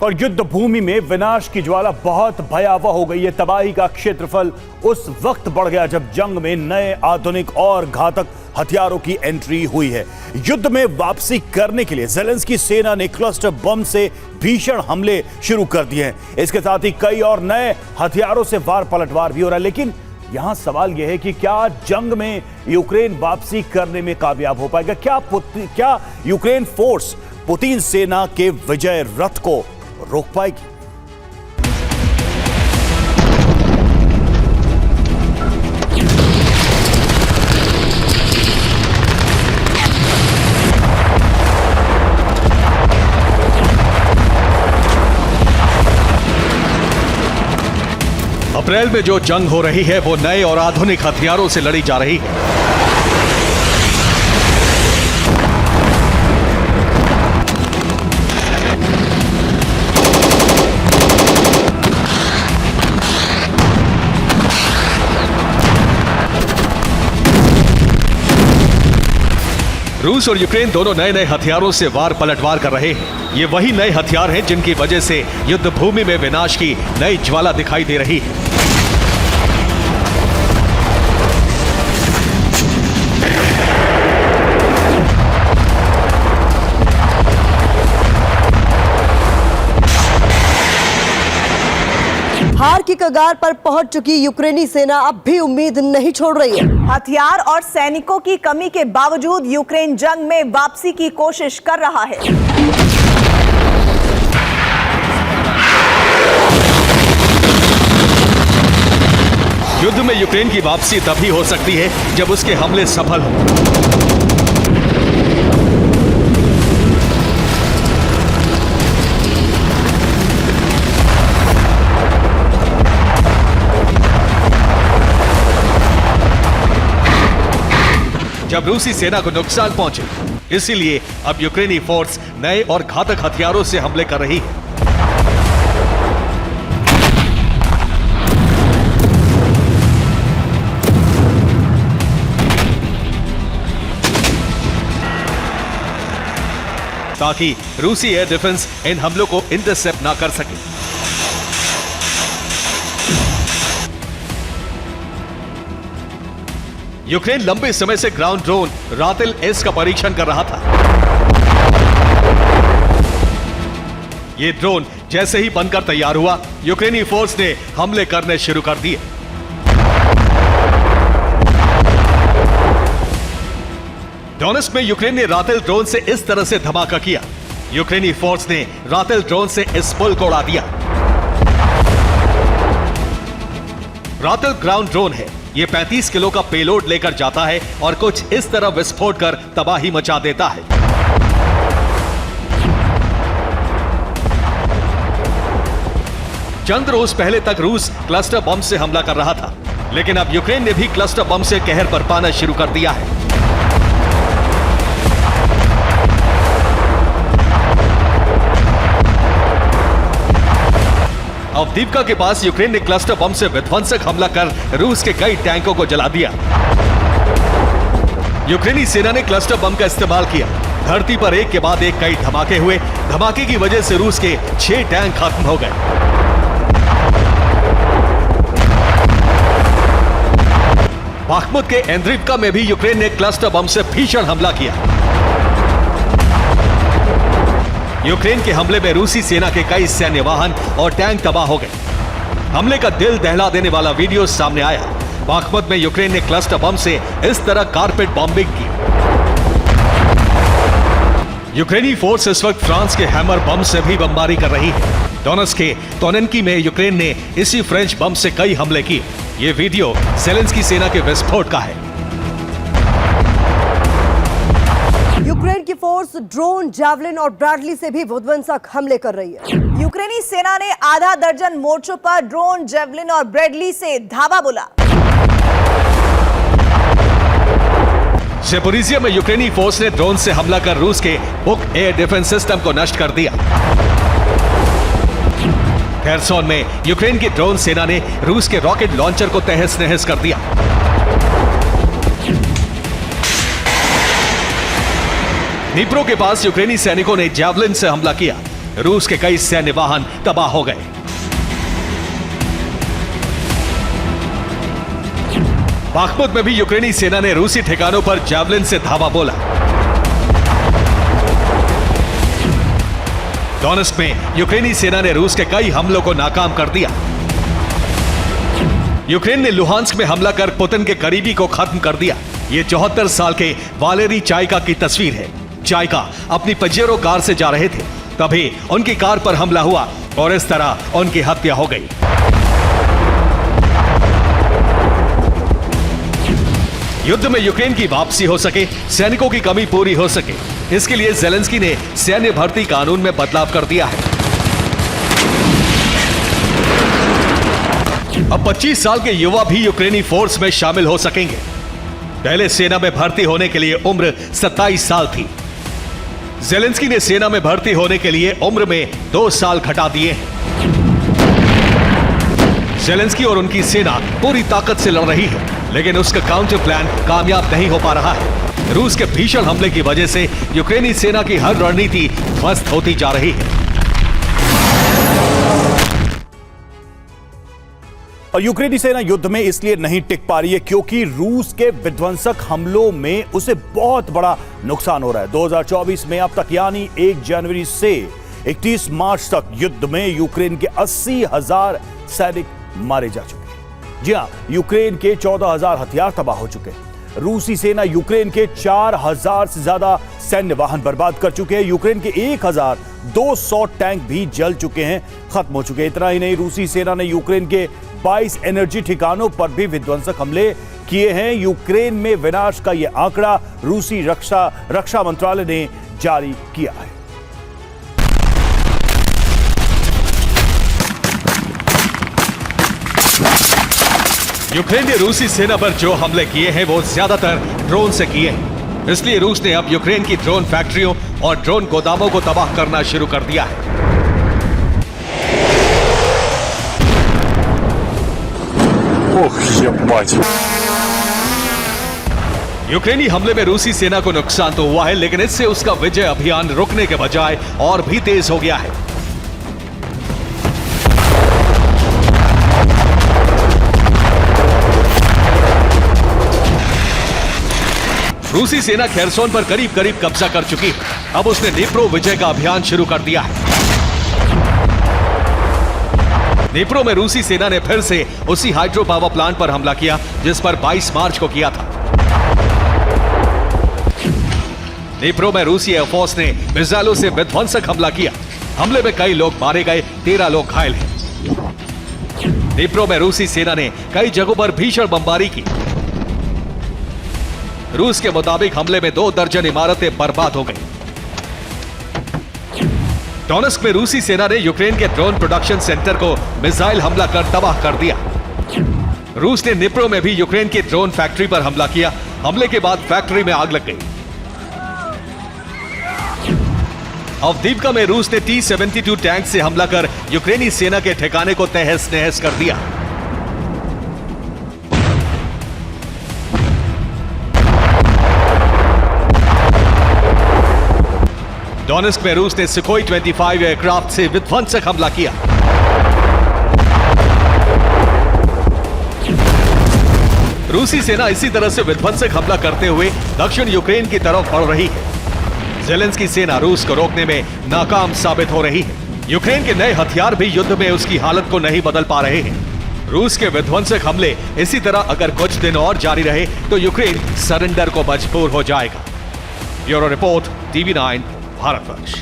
और युद्ध भूमि में विनाश की ज्वाला बहुत भयावह हो गई है। तबाही का क्षेत्रफल उस वक्त बढ़ गया जब जंग में नए आधुनिक और घातक हथियारों की एंट्री हुई है। युद्ध में वापसी करने के लिए ज़ेलेंस्की सेना ने क्लस्टर बम से भीषण हमले शुरू कर दिए हैं। इसके साथ ही कई और नए हथियारों से वार पलटवार भी हो रहा है। लेकिन यहां सवाल यह है कि क्या जंग में यूक्रेन वापसी करने में कामयाब हो पाएगा? क्या यूक्रेन फोर्स पुतिन सेना के विजय रथ को रोक पाएगी? अप्रैल में जो जंग हो रही है वो नए और आधुनिक हथियारों से लड़ी जा रही है। रूस और यूक्रेन दोनों नए नए हथियारों से वार पलटवार कर रहे हैं। ये वही नए हथियार हैं जिनकी वजह से युद्ध भूमि में विनाश की नई ज्वाला दिखाई दे रही है। हार की कगार पर पहुंच चुकी यूक्रेनी सेना अब भी उम्मीद नहीं छोड़ रही है। हथियार और सैनिकों की कमी के बावजूद यूक्रेन जंग में वापसी की कोशिश कर रहा है। युद्ध में यूक्रेन की वापसी तभी हो सकती है जब उसके हमले सफल हों। जब रूसी सेना को नुकसान पहुंचे, इसीलिए अब यूक्रेनी फोर्स नए और घातक हथियारों से हमले कर रही है। ताकि रूसी एयर डिफेंस इन हमलों को इंटरसेप्ट ना कर सके। यूक्रेन लंबे समय से ग्राउंड ड्रोन रातेल एस का परीक्षण कर रहा था। यह ड्रोन जैसे ही बनकर तैयार हुआ, यूक्रेनी फोर्स ने हमले करने शुरू कर दिए। डोनेट्स्क में यूक्रेन ने रातेल ड्रोन से इस तरह से धमाका किया। यूक्रेनी फोर्स ने रातेल ड्रोन से इस पुल को उड़ा दिया। रातेल ग्राउंड ड्रोन है। यह 35 किलो का पेलोड लेकर जाता है और कुछ इस तरह विस्फोट कर तबाही मचा देता है। चंद रोज पहले तक रूस क्लस्टर बम से हमला कर रहा था, लेकिन अब यूक्रेन ने भी क्लस्टर बम से कहर बरपाना शुरू कर दिया है। अवदीपका के पास यूक्रेन ने क्लस्टर बम से विध्वंसक हमला कर रूस के कई टैंकों को जला दिया। यूक्रेनी सेना ने क्लस्टर बम का इस्तेमाल किया। धरती पर एक के बाद एक कई धमाके हुए। धमाके की वजह से रूस के 6 टैंक खत्म हो गए। बाख्मुत के एंद्रिवका में भी यूक्रेन ने क्लस्टर बम से भीषण हमला किया। यूक्रेन के हमले में रूसी सेना के कई सैन्य वाहन और टैंक तबाह हो गए। हमले का दिल दहला देने वाला वीडियो सामने आया। बाख्मुत में यूक्रेन ने क्लस्टर बम से इस तरह कारपेट बॉम्बिंग की। यूक्रेनी फोर्स इस वक्त फ्रांस के हैमर बम से भी बमबारी कर रही है। डोनेट्स्क के तोनेनकी में यूक्रेन ने इसी फ्रेंच बम से कई हमले किए। ये वीडियो ज़ेलेंस्की सेना के विस्फोट का है। यूक्रेन की फोर्स ड्रोन, जैवलिन और ब्रैडली से भी विध्वंसक हमले कर रही है। यूक्रेनी सेना ने आधा दर्जन मोर्चों पर ड्रोन, जैवलिन और ब्रैडली से धावा बोला। ज़ेपोरिज़िया में यूक्रेनी फोर्स ने ड्रोन से हमला कर रूस के बुक एयर डिफेंस सिस्टम को नष्ट कर दिया। खेरसोन में यूक्रेन की ड्रोन सेना ने रूस के रॉकेट लॉन्चर को तहस नहस कर दिया। निप्रो के पास यूक्रेनी सैनिकों ने जैवलिन से हमला किया। रूस के कई सैन्य वाहन तबाह हो गए। बाखमुत में भी यूक्रेनी सेना ने रूसी ठिकानों पर जैवलिन से धावा बोला। डोनेस्क में यूक्रेनी सेना ने रूस के कई हमलों को नाकाम कर दिया। यूक्रेन ने लुहांस्क में हमला कर पुतिन के करीबी को खत्म कर दिया। ये 74 साल के वालेरी चाइका की तस्वीर है। चाइका अपनी पजेरो कार से जा रहे थे, तभी उनकी कार पर हमला हुआ और इस तरह उनकी हत्या हो गई। युद्ध में यूक्रेन की वापसी हो सके, सैनिकों की कमी पूरी हो सके, इसके लिए ज़ेलेंस्की ने सैन्य भर्ती कानून में बदलाव कर दिया है। अब 25 साल के युवा भी यूक्रेनी फोर्स में शामिल हो सकेंगे। पहले सेना में भर्ती होने के लिए उम्र 27 साल थी। ज़ेलेंस्की ने सेना में भर्ती होने के लिए उम्र में 2 साल घटा दिए हैं। ज़ेलेंस्की और उनकी सेना पूरी ताकत से लड़ रही है, लेकिन उसका काउंटर प्लान कामयाब नहीं हो पा रहा है। रूस के भीषण हमले की वजह से यूक्रेनी सेना की हर रणनीति ध्वस्त होती जा रही है। और यूक्रेनी सेना युद्ध में इसलिए नहीं टिक पा रही है क्योंकि रूस के विध्वंसक हमलों में उसे बहुत बड़ा नुकसान हो रहा है। 2024 में अब तक यानी 1 जनवरी से 31 मार्च तक युद्ध में यूक्रेन के 80,000 सैनिक मारे जा चुके हैं। जी हां, यूक्रेन के 14,000 हथियार तबाह हो चुके हैं। रूसी सेना यूक्रेन के 4,000 से ज्यादा सैन्य वाहन बर्बाद कर चुके हैं। यूक्रेन के 1,200 टैंक भी जल चुके हैं, खत्म हो चुके हैं। इतना ही नहीं, रूसी सेना ने यूक्रेन के 22 एनर्जी ठिकानों पर भी विध्वंसक हमले किए हैं। यूक्रेन में विनाश का यह आंकड़ा रूसी रक्षा मंत्रालय ने जारी किया है। यूक्रेन ने रूसी सेना पर जो हमले किए हैं वो ज्यादातर ड्रोन से किए हैं। इसलिए रूस ने अब यूक्रेन की ड्रोन फैक्ट्रियों और ड्रोन गोदामों को तबाह करना शुरू कर दिया है। यूक्रेनी हमले में रूसी सेना को नुकसान तो हुआ है, लेकिन इससे उसका विजय अभियान रुकने के बजाय और भी तेज हो गया है। रूसी सेना खेरसोन पर करीब करीब कब्जा कर चुकी है। अब उसने निप्रो विजय का अभियान शुरू कर दिया है। निप्रो में रूसी सेना ने फिर से उसी हाइड्रो पावर प्लांट पर हमला किया जिस पर 22 मार्च को किया था। निप्रो में रूसी एयरफोर्स ने मिसाइलों से विध्वंसक हमला किया। हमले में कई लोग मारे गए, 13 लोग घायल हैं। निप्रो में रूसी सेना ने कई जगहों पर भीषण बमबारी की। रूस के मुताबिक हमले में 2 दर्जन इमारतें बर्बाद हो गई। डोनेस्क में रूसी सेना ने यूक्रेन के ड्रोन प्रोडक्शन सेंटर को मिसाइल हमला कर तबाह कर दिया। रूस ने निप्रो में भी यूक्रेन की ड्रोन फैक्ट्री पर हमला किया। हमले के बाद फैक्ट्री में आग लग गई। अवदीवका में रूस ने T-72 टैंक से हमला कर यूक्रेनी सेना के ठिकाने को तहस नहस कर दिया। डोनेस्क में रूस ने सुखोई 25 एयरक्राफ्ट से विध्वंसक हमला किया। रूसी सेना इसी तरह से विध्वंसक हमला करते हुए दक्षिण यूक्रेन की तरफ बढ़ रही है। ज़ेलेंस्की सेना रूस को रोकने में नाकाम साबित हो रही है। यूक्रेन के नए हथियार भी युद्ध में उसकी हालत को नहीं बदल पा रहे हैं। रूस के विध्वंसक हमले इसी तरह अगर कुछ दिन और जारी रहे तो यूक्रेन सरेंडर को मजबूर हो जाएगा। Bureau report, TV9 Bharatvarsh.